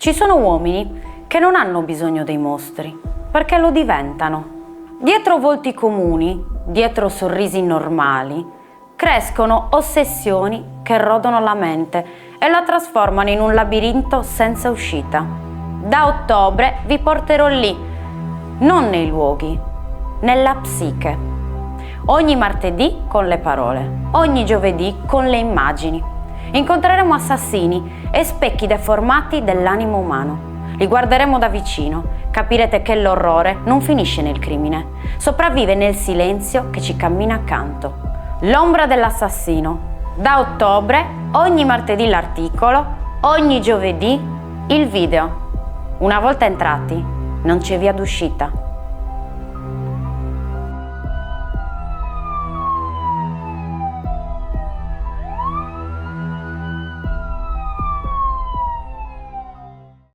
Ci sono uomini che non hanno bisogno dei mostri, perché lo diventano. Dietro volti comuni, dietro sorrisi normali, crescono ossessioni che rodono la mente e la trasformano in un labirinto senza uscita. Da ottobre vi porterò lì, non nei luoghi, nella psiche. Ogni martedì con le parole, ogni giovedì con le immagini. Incontreremo assassini e specchi deformati dell'animo umano. Li guarderemo da vicino, capirete che l'orrore non finisce nel crimine, sopravvive nel silenzio che ci cammina accanto. L'ombra dell'assassino. Da ottobre, ogni martedì l'articolo, ogni giovedì il video. Una volta entrati, non c'è via d'uscita.